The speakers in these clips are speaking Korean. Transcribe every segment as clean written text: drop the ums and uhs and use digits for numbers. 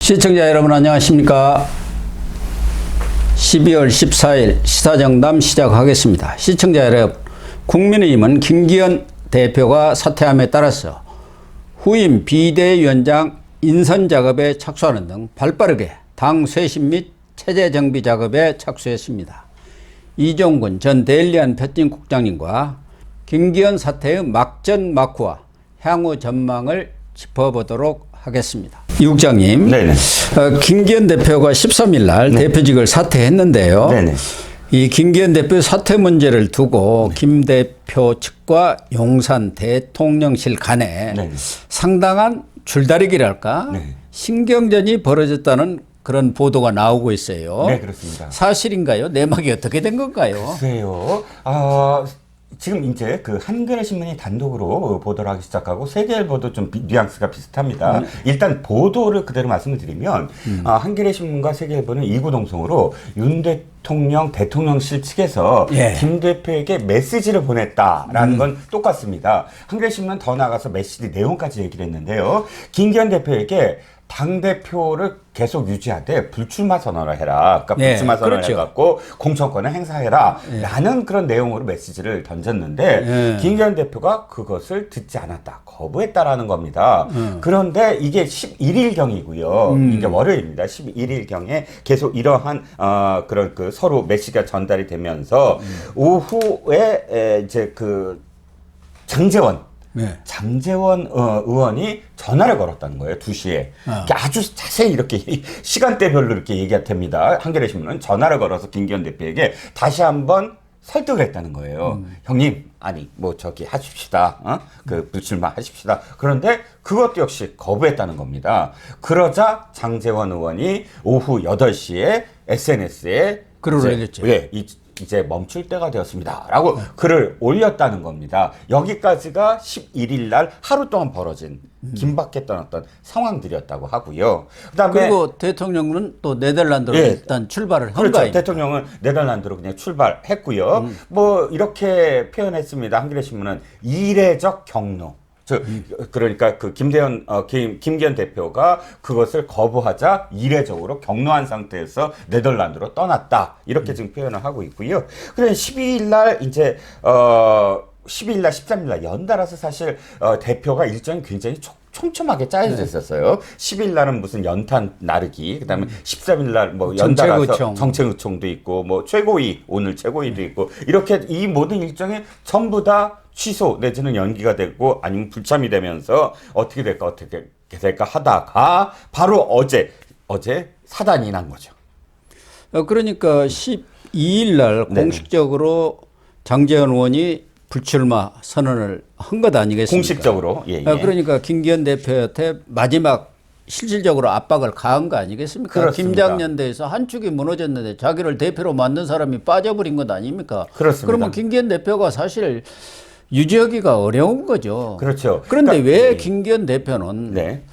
시청자 여러분 안녕하십니까. 12월 14일 시사정담 시작하겠습니다. 시청자 여러분, 국민의힘은 김기현 대표가 사퇴함에 따라서 후임 비대위원장 인선 작업에 착수하는 등 발빠르게 당 쇄신 및 체제 정비 작업에 착수했습니다. 이종근 전 데일리안 편집국장님과 김기현 사태의 막전 막후와 향후 전망을 짚어보도록 하겠습니다. 이 국장님, 김기현 대표가 13일 날 대표직을 사퇴했는데요. 이 김기현 대표 사퇴 문제를 두고 김 대표 측과 용산 대통령실 간에 상당한 줄다리기랄까 신경전이 벌어졌다는 그런 보도가 나오고 있어요. 네, 그렇습니다. 사실인가요? 내막이 어떻게 된 건가요? 글쎄요. 지금 이제 그 한겨레 신문이 단독으로 보도를 하기 시작하고 세계일보도 좀 뉘앙스가 비슷합니다. 일단 보도를 그대로 말씀을 드리면 한겨레 신문과 세계일보는 이구동성으로 윤 대통령 대통령실 측에서 김 대표에게 메시지를 보냈다라는 건 똑같습니다. 한겨레 신문은 더 나아가서 메시지 내용까지 얘기를 했는데요. 김기현 대표에게 당대표를 계속 유지하되 불출마 선언을 해라. 그러니까 불출마 선언을 해갖고 공천권을 행사해라. 라는 그런 내용으로 메시지를 던졌는데 김기현 대표가 그것을 듣지 않았다. 거부했다라는 겁니다. 그런데 이게 11일경이고요. 이게 월요일입니다. 11일경에 계속 이러한 그런 그 서로 메시지가 전달이 되면서 오후에 이제 그 장제원 의원이 전화를 걸었다는 거예요. 2시에. 아주 자세히 이렇게 시간대별로 이렇게 얘기합니다. 한겨레 신문은 전화를 걸어서 김기현 대표에게 다시 한번 설득을 했다는 거예요. 형님, 아니 뭐 저기 하십시다. 그 불출마 하십시다. 그런데 그것도 역시 거부했다는 겁니다. 그러자 장제원 의원이 오후 8시에 SNS에 글을 올렸죠. 이제 멈출 때가 되었습니다. 라고 글을 올렸다는 겁니다. 여기까지가 11일 날 하루 동안 벌어진 긴박했던 어떤 상황들이었다고 하고요. 그다음에 그리고 대통령은 또 네덜란드로 일단 출발을 한 그렇죠. 거예요. 대통령은 네덜란드로 그냥 출발했고요. 뭐 이렇게 표현했습니다. 한겨레 신문은 이례적 경로. 그러니까 그 김기현 대표가 그것을 거부하자 이례적으로 경로한 상태에서 네덜란드로 떠났다. 이렇게 지금 표현을 하고 있고요. 그래서 12일 날 이제 12일 날 13일 날 연달아서 사실 대표가 일정이 굉장히 촘촘하게 짜여져 있었어요. 10일 날은 무슨 연탄 나르기, 그다음에 13일 날 뭐 연달아서 정책의총도 있고, 뭐 최고위 오늘 최고위도 있고, 이렇게 이 모든 일정이 전부 다 취소 내지는 연기가 되고 아니면 불참이 되면서 어떻게 될까 하다가 바로 어제 사단이 난 거죠. 그러니까 12일 날 공식적으로 장제원 의원이 불출마 선언을 한 것 아니겠습니까? 공식적으로. 그러니까 김기현 대표한테 마지막 실질적으로 압박을 가한 거 아니겠습니까? 그렇습니다. 김장년대에서 한 축이 무너졌는데 자기를 대표로 만든 사람이 빠져버린 것 아닙니까? 그렇습니다. 그러면 김기현 대표가 사실 유지하기가 어려운 거죠. 그렇죠. 그런데 왜 김기현 대표는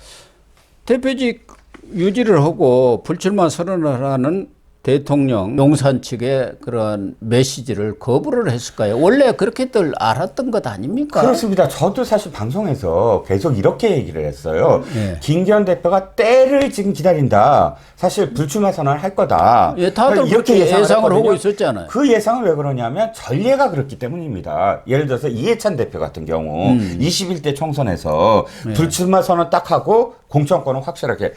대표직 유지를 하고 불출마 선언을 하는 대통령 용산 측의 그런 메시지를 거부를 했을까요? 원래 그렇게들 알았던 것 아닙니까? 그렇습니다. 저도 사실 방송에서 계속 이렇게 얘기를 했어요. 김기현 대표가 때를 지금 기다린다. 사실 불출마 선언을 할 거다. 다들 이렇게 예상을 하고 있었잖아요. 그 예상은 왜 그러냐면 전례가 그렇기 때문입니다. 예를 들어서 이해찬 대표 같은 경우 21대 총선에서 불출마 선언 딱 하고 공천권을 확실하게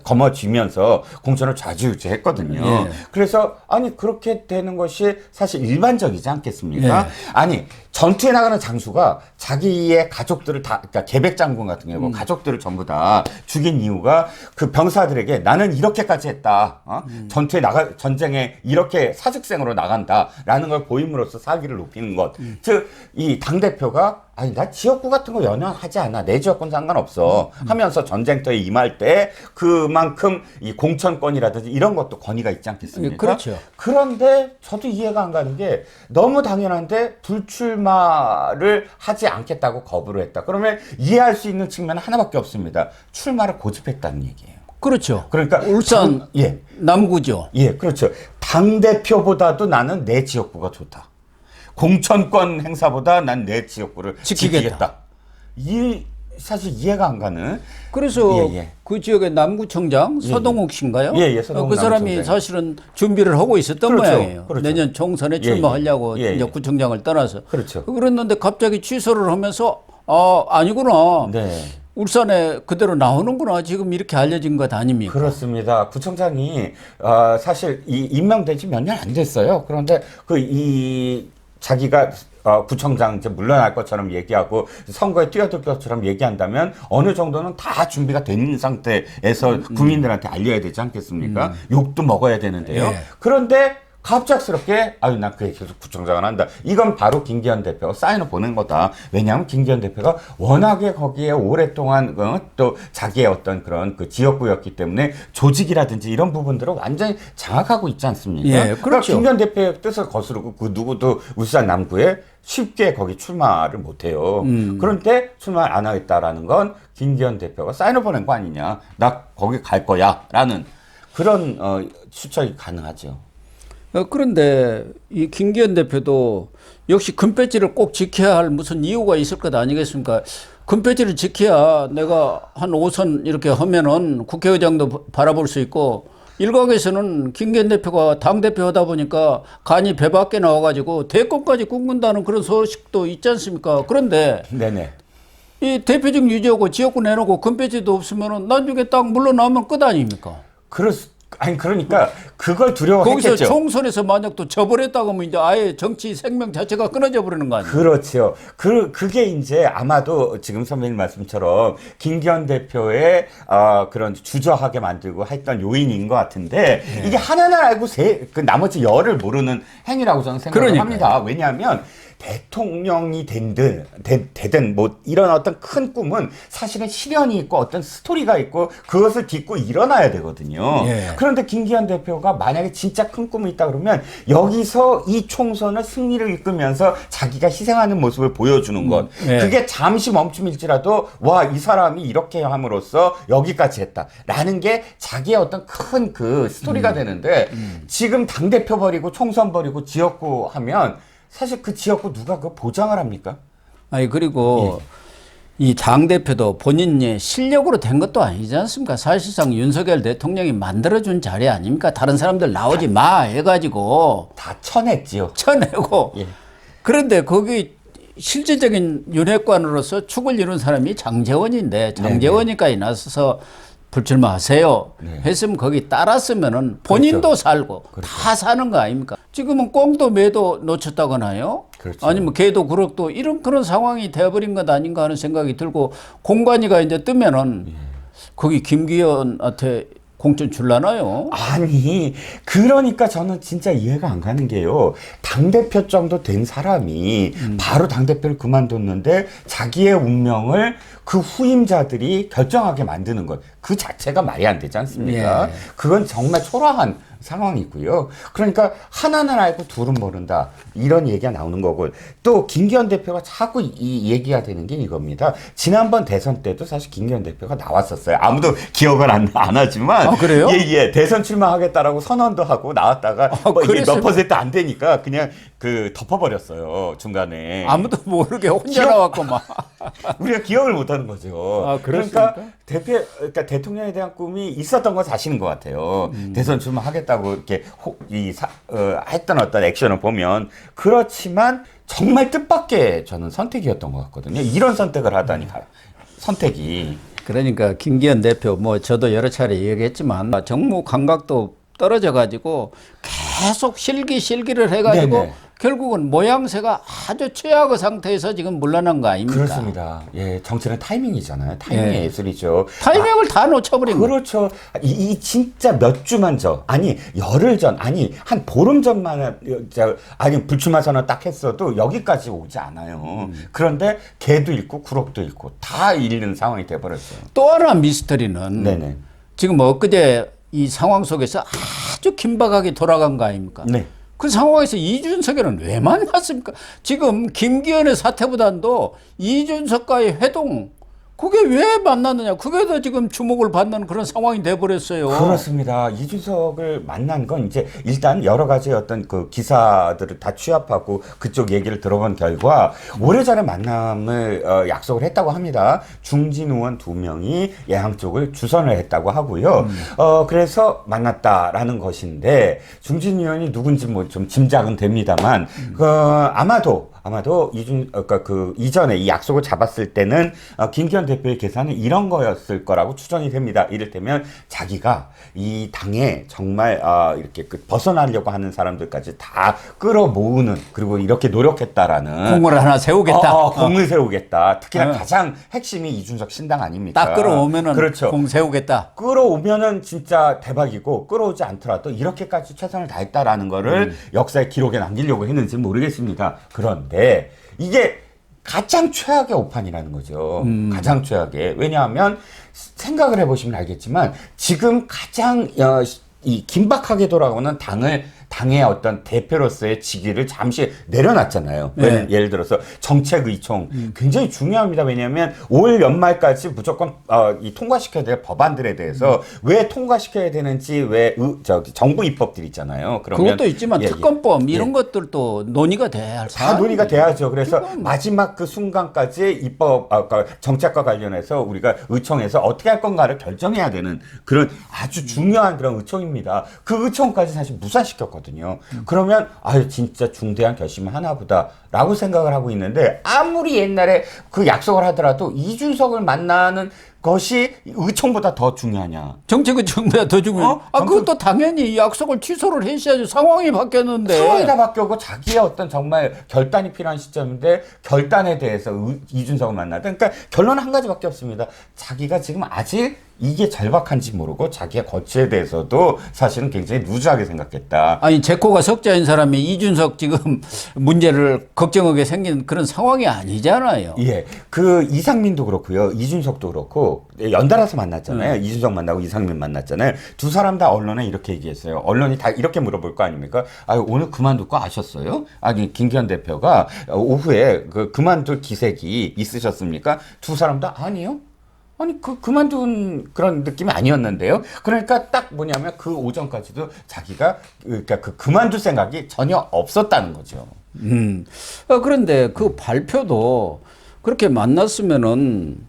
거머쥐면서 공천을 좌지우지했거든요. 그래서 아니 그렇게 되는 것이 사실 일반적이지 않겠습니까? 아니 전투에 나가는 장수가 자기의 가족들을 다, 그러니까 계백 장군 같은 경우 가족들을 전부 다 죽인 이유가 그 병사들에게 나는 이렇게까지 했다. 전쟁에 이렇게 사직생으로 나간다라는 걸 보임으로써 사기를 높이는 것. 즉, 이 당대표가 아니, 나 지역구 같은 거 연연하지 않아. 내 지역구는 상관없어. 하면서 전쟁터에 임할 때 그만큼 이 공천권이라든지 이런 것도 권위가 있지 않겠습니까? 그렇죠. 그런데 저도 이해가 안 가는 게 너무 당연한데 불출마를 하지 않겠다고 거부를 했다. 그러면 이해할 수 있는 측면은 하나밖에 없습니다. 출마를 고집했다는 얘기예요. 그렇죠. 그러니까 울산 남구죠. 그렇죠. 당대표보다도 나는 내 지역구가 좋다. 공천권 행사보다 난 내 지역구를 지키겠다. 이 사실 이해가 안 가는. 그래서 예, 예. 그 지역의 남구청장 서동욱 씨인가요? 예, 예, 서동욱 그 사람이 남구청장. 사실은 준비를 하고 있었던 그렇죠, 모양이에요. 그렇죠. 내년 총선에 예, 예. 출마하려고 예, 예. 이제 구청장을 떠나서. 그렇죠. 그랬는데 갑자기 취소를 하면서 아니구나. 네. 울산에 그대로 나오는구나. 지금 이렇게 알려진 것 아닙니까? 그렇습니다. 구청장이 사실 임명된 지 몇 년 안 됐어요. 그런데 자기가 구청장 이제 물러날 것처럼 얘기하고 선거에 뛰어들 것처럼 얘기한다면 어느 정도는 다 준비가 된 상태에서 국민들한테 알려야 되지 않겠습니까? 욕도 먹어야 되는데요. 예. 그런데 갑작스럽게 나 그게 계속 구청장을 한다. 이건 바로 김기현 대표가 사인을 보낸 거다. 왜냐하면 김기현 대표가 워낙에 거기에 오랫동안 또 자기의 어떤 그런 그 지역구였기 때문에 조직이라든지 이런 부분들을 완전히 장악하고 있지 않습니까? 예, 그러니까 그렇죠. 김기현 대표의 뜻을 거스르고 그 누구도 울산 남구에 쉽게 거기 출마를 못해요. 그런데 출마 안 하겠다라는 건 김기현 대표가 사인을 보낸 거 아니냐. 나 거기 갈 거야라는 그런 추측이 가능하죠. 그런데 이 김기현 대표도 역시 금배지를 꼭 지켜야 할 무슨 이유가 있을 것 아니겠습니까? 금배지를 지켜야 내가 한 5선 이렇게 하면은 국회의장도 바라볼 수 있고 일각에서는 김기현 대표가 당대표 하다 보니까 간이 배 밖에 나와가지고 대권까지 꿈꾼다는 그런 소식도 있지 않습니까? 그런데 네네. 이 대표직 유지하고 지역구 내놓고 금배지도 없으면은 나중에 딱 물러나면 끝 아닙니까? 그러니까 그걸 거기서 두려워했겠죠. 총선에서 만약 또 져버렸다고 하면 이제 아예 정치 생명 자체가 끊어져 버리는 거 아니에요? 그렇죠. 그게 이제 아마도 지금 선배님 말씀처럼 김기현 대표의 그런 주저하게 만들고 했던 요인인 것 같은데 이게 하나는 알고 그 나머지 열을 모르는 행위라고 저는 생각을 합니다. 왜냐하면 대통령이 되든 뭐 이런 어떤 큰 꿈은 사실은 실현이 있고 어떤 스토리가 있고 그것을 딛고 일어나야 되거든요. 예. 그런데 김기현 대표가 만약에 진짜 큰 꿈이 있다 그러면 여기서 이 총선을 승리를 이끌면서 자기가 희생하는 모습을 보여주는 것. 예. 그게 잠시 멈춤일지라도 와, 이 사람이 이렇게 함으로써 여기까지 했다라는 게 자기의 어떤 큰 그 스토리가 되는데 지금 당대표 버리고 총선 버리고 지역구 하면 사실 그 지역구 누가 그 보장을 합니까? 아니 그리고 이 당대표도 본인의 실력으로 된 것도 아니지 않습니까? 사실상 윤석열 대통령이 만들어준 자리 아닙니까? 다른 사람들 나오지 마 해가지고 다 쳐냈지요. 쳐내고 예. 그런데 거기 실질적인 윤핵관으로서 축을 이룬 사람이 장제원인데 장제원이까지 나서서 불출마하세요. 했으면 거기 따랐으면은 본인도 그렇죠. 살고 다 사는 거 아닙니까? 지금은 꽁도 매도 놓쳤다거나요. 그렇죠. 아니면 개도 구럭도 이런 그런 상황이 되어버린 것 아닌가 하는 생각이 들고 공관위가 이제 뜨면은 거기 김기현한테 공천 줄라나요? 아니, 그러니까 저는 진짜 이해가 안 가는 게요. 당대표 정도 된 사람이 바로 당대표를 그만뒀는데 자기의 운명을 그 후임자들이 결정하게 만드는 것. 그 자체가 말이 안 되지 않습니까? 예. 그건 정말 초라한 상황이고요. 그러니까 하나는 알고 둘은 모른다. 이런 얘기가 나오는 거고 또 김기현 대표가 자꾸 이 얘기가 되는 게 이겁니다. 지난번 대선 때도 사실 김기현 대표가 나왔었어요. 아무도 기억을 안 하지만 아, 그래요? 예. 대선 출마하겠다라고 선언도 하고 나왔다가 뭐 이게 몇 퍼센트 안 되니까 그냥 그 덮어버렸어요. 중간에. 아무도 모르게 혼자 기억- 나왔고 막. 우리가 기억을 못하는 거죠. 아, 그러니까 그렇습니까? 그러니까 대통령에 대한 꿈이 있었던 건 사실인 것 같아요. 대선 출마하겠다고 이렇게 했던 어떤 액션을 보면 그렇지만 정말 뜻밖의 저는 선택이었던 것 같거든요. 이런 선택을 하다니 선택이. 그러니까 김기현 대표 뭐 저도 여러 차례 얘기했지만 정무 감각도 떨어져 가지고 계속 실기를 해가지고 네네. 결국은 모양새가 아주 최악의 상태에서 지금 물러난 거 아닙니까? 그렇습니다. 예, 정치는 타이밍이잖아요. 타이밍의 예. 예술이죠. 타이밍을 다 놓쳐버린 거예요. 그렇죠. 이 진짜 몇 주만 아니 열흘 전, 아니 한 보름 전만 아니 불출마 선언 딱 했어도 여기까지 오지 않아요. 그런데 개도 잃고 구럭도 잃고 다 잃는 상황이 돼버렸어요. 또 하나 미스터리는 네네. 지금 엊그제 이 상황 속에서 아주 긴박하게 돌아간 거 아닙니까? 네. 그 상황에서 이준석이는 왜 만났습니까? 지금 김기현의 사태보다도 이준석과의 회동 그게 왜 만났느냐? 그게 더 지금 주목을 받는 그런 상황이 돼버렸어요. 그렇습니다. 이준석을 만난 건 이제 일단 여러 가지 어떤 그 기사들을 다 취합하고 그쪽 얘기를 들어본 결과 오래전에 만남을 약속을 했다고 합니다. 중진 의원 2명이 예항 쪽을 주선을 했다고 하고요. 그래서 만났다라는 것인데 중진 의원이 누군지 뭐 좀 짐작은 됩니다만 아마도 그러니까 그 이전에 이 약속을 잡았을 때는 김기현 대표의 계산은 이런 거였을 거라고 추정이 됩니다. 이를테면 자기가 이 당에 정말 이렇게 벗어나려고 하는 사람들까지 다 끌어모으는 그리고 이렇게 노력했다라는 공을 하나 세우겠다. 공을 세우겠다. 특히나 가장 핵심이 이준석 신당 아닙니까? 딱 끌어오면은 그렇죠. 공 세우겠다. 끌어오면은 진짜 대박이고 끌어오지 않더라도 이렇게까지 최선을 다했다라는 거를 역사의 기록에 남기려고 했는지 모르겠습니다. 그런데 이게 가장 최악의 오판이라는 거죠. 가장 최악의. 왜냐하면 생각을 해보시면 알겠지만 지금 가장 이 긴박하게 돌아오는 당의 어떤 대표로서의 직위를 잠시 내려놨잖아요. 네. 예를 들어서 정책의총 굉장히 중요합니다. 왜냐하면 올 연말까지 무조건 이 통과시켜야 될 법안들에 대해서 왜 통과시켜야 되는지 왜 정부 입법들 있잖아요. 그러면 그것도 있지만 특검법 이런 것들도 논의가 돼야 할 다 논의가 돼야죠. 그래서 마지막 그 순간까지 입법 정책과 관련해서 우리가 의총에서 어떻게 할 건가를 결정해야 되는 그런 아주 중요한 그런 의총입니다. 그 의총까지 사실 무산시켰거든요. 그러면 진짜 중대한 결심을 하나 보다라고 생각을 하고 있는데 아무리 옛날에 그 약속을 하더라도 이준석을 만나는 것이 의총보다 더 중요하냐? 정책의 중보다 더 중요해요. 그것도 당연히 약속을 취소를 했어야죠. 상황이 바뀌었는데. 상황이 다 바뀌었고 자기의 어떤 정말 결단이 필요한 시점인데 결단에 대해서 이준석을 만나다. 그러니까 결론은 한 가지밖에 없습니다. 자기가 지금 아직 이게 절박한지 모르고 자기의 거취에 대해서도 사실은 굉장히 루즈하게 생각했다. 아니 제코가 석자인 사람이 이준석 지금 문제를 걱정하게 생긴 그런 상황이 아니잖아요. 예, 그 이상민도 그렇고요, 이준석도 그렇고 연달아서 만났잖아요. 이준석 만나고 이상민 만났잖아요. 두 사람 다 언론에 이렇게 얘기했어요. 언론이 다 이렇게 물어볼 거 아닙니까? 오늘 그만둘 거 아셨어요? 아니 김기현 대표가 오후에 그만둘 기색이 있으셨습니까? 두 사람 다 아니요. 아니 그만둔 그런 느낌이 아니었는데요. 그러니까 딱 뭐냐면 그 오전까지도 자기가 그러니까 그만둘 생각이 전혀 없었다는 거죠. 그런데 그 발표도 그렇게 만났으면은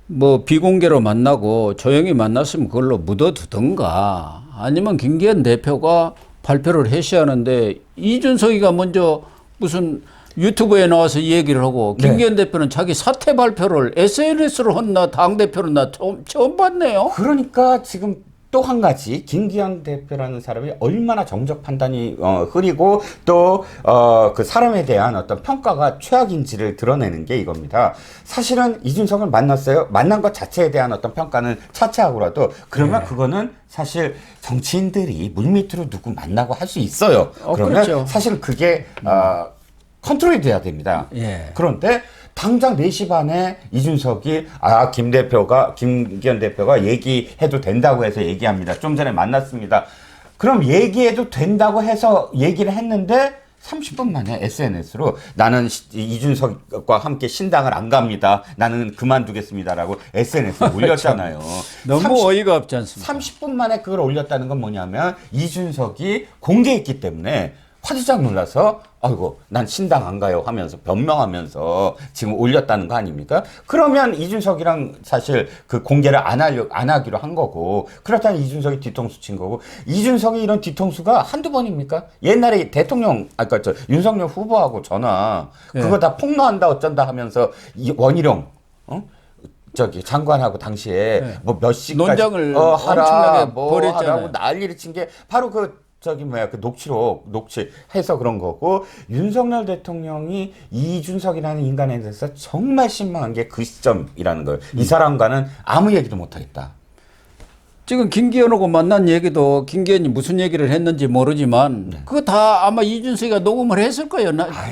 뭐 비공개로 만나고 조용히 만났으면 그걸로 묻어두던가 아니면 김기현 대표가 발표를 했어야 하는데 이준석이가 먼저 무슨 유튜브에 나와서 이 얘기를 하고 김기현 대표는 자기 사퇴 발표를 SNS로 했나 당대표는 나 처음 봤네요. 그러니까 지금 또 한 가지 김기현 대표라는 사람이 얼마나 정적 판단이 흐리고 또 그 사람에 대한 어떤 평가가 최악인지를 드러내는 게 이겁니다. 사실은 이준석을 만났어요. 만난 것 자체에 대한 어떤 평가는 차치하고라도 그러면 그거는 사실 정치인들이 물밑으로 누구 만나고 할 수 있어요. 그러면 그렇죠. 사실 그게 컨트롤이 돼야 됩니다. 그런데 당장 4시 반에 이준석이 김기현 대표가 얘기해도 된다고 해서 얘기합니다. 좀 전에 만났습니다. 그럼 얘기해도 된다고 해서 얘기를 했는데 30분 만에 SNS로 나는 이준석과 함께 신당을 안 갑니다. 나는 그만두겠습니다라고 SNS에 올렸잖아요. 너무 어이가 없지 않습니까? 30분 만에 그걸 올렸다는 건 뭐냐면 이준석이 공개했기 때문에 화들짝 놀라서 아이고 난 신당 안 가요 하면서 변명하면서 지금 올렸다는 거 아닙니까? 그러면 이준석이랑 사실 그 공개를 안 하기로 한 거고 그렇다면 이준석이 뒤통수 친 거고 이준석이 이런 뒤통수가 한두 번입니까? 옛날에 대통령 윤석열 후보하고 전화 그거 다 폭로한다 어쩐다 하면서 원희룡 장관하고 당시에 뭐 몇 시까지 논쟁을 하라 엄청나게 뭐 벌였잖아요. 하라고 난리를 친 게 바로 그 녹취해서 그런 거고 윤석열 대통령이 이준석이라는 인간에 대해서 정말 신망한 게 그 시점이라는 거예요. 이 사람과는 아무 얘기도 못 하겠다. 지금 김기현하고 만난 얘기도 김기현이 무슨 얘기를 했는지 모르지만 그거 다 아마 이준석이가 녹음을 했을 거예요.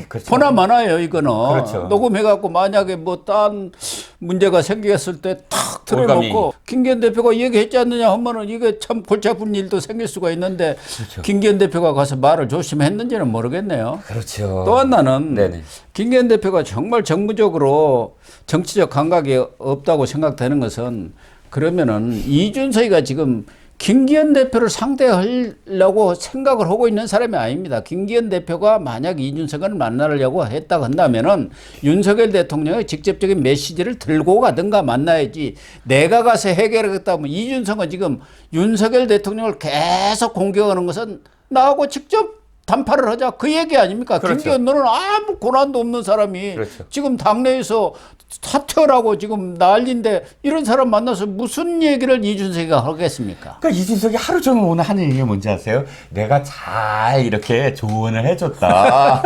그렇죠. 보나 마나요 이거는. 그렇죠. 녹음해갖고 만약에 뭐 딴 문제가 생겼을 때 탁 올가미. 틀어놓고 김기현 대표가 얘기했지 않느냐 하면은 이게 참 골치 아픈 일도 생길 수가 있는데 그렇죠. 김기현 대표가 가서 말을 조심했는지는 모르겠네요. 그렇죠. 또 하나는 네네. 김기현 대표가 정말 정무적으로 정치적 감각이 없다고 생각되는 것은 그러면은 이준석이가 지금 김기현 대표를 상대하려고 생각을 하고 있는 사람이 아닙니다. 김기현 대표가 만약 이준석을 만나려고 했다고 한다면은 윤석열 대통령의 직접적인 메시지를 들고 가든가 만나야지 내가 가서 해결하겠다면 이준석은 지금 윤석열 대통령을 계속 공격하는 것은 나하고 직접 단팔을 하자 그 얘기 아닙니까? 그렇죠. 김기현 너는 아무 고난도 없는 사람이 그렇죠. 지금 당내에서 사퇴라고 지금 난리인데 이런 사람 만나서 무슨 얘기를 이준석이가 하겠습니까? 그러니까 이준석이 하루 종일 오늘 하는 얘기가 뭔지 아세요? 내가 잘 이렇게 조언을 해줬다.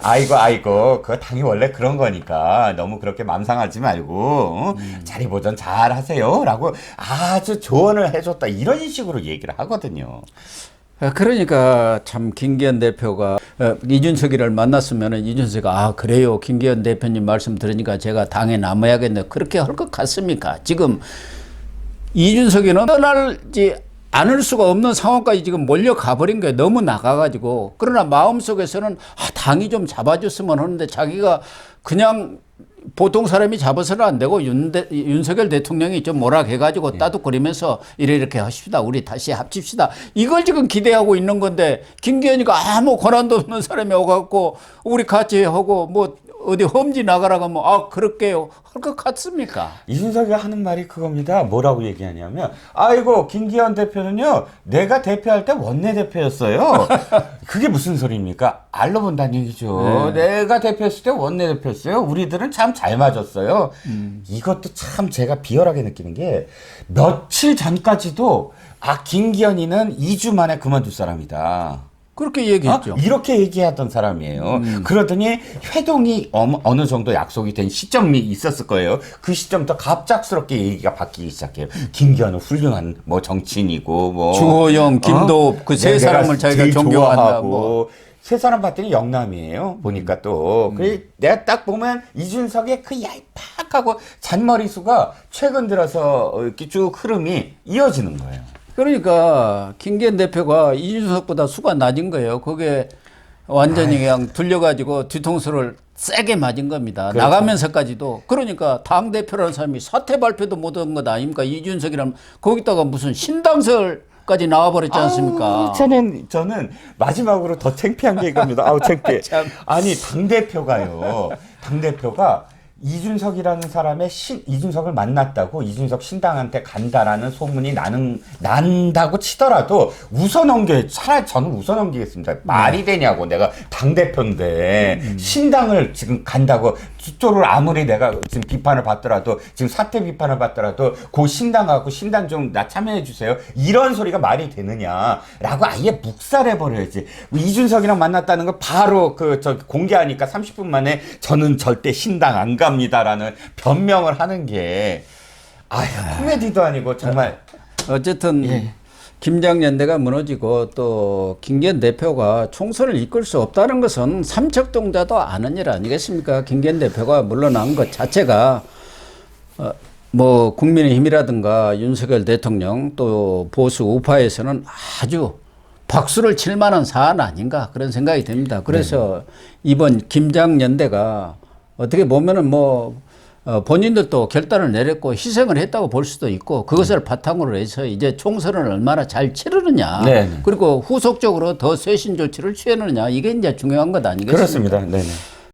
아이고 그거 당이 원래 그런 거니까 너무 그렇게 맘 상하지 말고 자리 보전 잘 하세요 라고 아주 조언을 해줬다 이런 식으로 얘기를 하거든요. 그러니까 참 김기현 대표가 이준석이를 만났으면 이준석이가 아 그래요 김기현 대표님 말씀 들으니까 제가 당에 남아야겠네 그렇게 할 것 같습니까? 지금 이준석이는 떠나지 않을 수가 없는 상황까지 지금 몰려가 버린 거예요. 너무 나가가지고. 그러나 마음속에서는 아, 당이 좀 잡아줬으면 하는데 자기가 그냥 보통 사람이 잡아서는 안 되고 윤석열 대통령이 좀 뭐락해가지고 따둑거리면서 이렇게 하십시다. 우리 다시 합칩시다. 이걸 지금 기대하고 있는 건데 김기현이가 아무 권한도 없는 사람이 오갖고 우리 같이 하고 뭐 어디 험지 나가라고 하면 아 그럴게요 할 것 같습니까? 이준석이 하는 말이 그겁니다. 뭐라고 얘기하냐면 아이고 김기현 대표는요 내가 대표할 때 원내대표였어요. 그게 무슨 소리입니까? 알로 본다는 얘기죠. 네. 내가 대표했을 때 원내대표였어요. 우리들은 참 잘 맞았어요. 이것도 참 제가 비열하게 느끼는 게 며칠 전까지도 아 김기현이는 2주 만에 그만둘 사람이다. 그렇게 얘기했죠. 이렇게 얘기하던 사람이에요. 그러더니 회동이 어느 정도 약속이 된 시점이 있었을 거예요. 그 시점부터 갑작스럽게 얘기가 바뀌기 시작해요. 김기현은 훌륭한 뭐 정치인이고 뭐 주호영, 김도읍 그 세 사람을 자기가 존경한다. 뭐. 세 사람 봤더니 영남이에요. 보니까 또. 그래 내가 딱 보면 이준석의 그 얄팍하고 잔머리수가 최근 들어서 이렇게 쭉 흐름이 이어지는 거예요. 그러니까 김기현 대표가 이준석보다 수가 낮은 거예요. 그게 완전히 그냥 둘려가지고 뒤통수를 세게 맞은 겁니다. 그렇죠. 나가면서까지도. 그러니까 당대표라는 사람이 사퇴 발표도 못한 것 아닙니까? 이준석이라면 거기다가 무슨 신당설까지 나와버렸지 않습니까? 저는 마지막으로 더 창피한 게 이겁니다. 아우 창피해. 아니 당대표가 이준석이라는 사람의 이준석을 만났다고 이준석 신당한테 간다라는 소문이 난다고 치더라도 웃어넘겨요. 차라리 저는 웃어넘기겠습니다. 말이 되냐고. 내가 당대표인데 신당을 지금 간다고 쪽으로 아무리 내가 지금 비판을 받더라도 지금 사퇴 비판을 받더라도 그 신당 가고 신당 좀 나 참여해 주세요. 이런 소리가 말이 되느냐라고 아예 묵살해 버려야지. 이준석이랑 만났다는 걸 바로 공개하니까 30분 만에 저는 절대 신당 안 갑니다라는 변명을 하는 게 코미디도 아니고 정말 어쨌든 예. 김장연대가 무너지고 또 김기현 대표가 총선을 이끌 수 없다는 것은 삼척동자도 아는 일 아니겠습니까? 김기현 대표가 물러난 것 자체가 뭐 국민의힘이라든가 윤석열 대통령 또 보수 우파에서는 아주 박수를 칠 만한 사안 아닌가 그런 생각이 듭니다. 그래서 이번 김장연대가 어떻게 보면은 뭐 본인들도 결단을 내렸고 희생을 했다고 볼 수도 있고 그것을 바탕으로 해서 이제 총선을 얼마나 잘 치르느냐 네. 그리고 후속적으로 더 쇄신 조치를 취하느냐 이게 이제 중요한 것 아니겠습니까? 그렇습니다. 네네.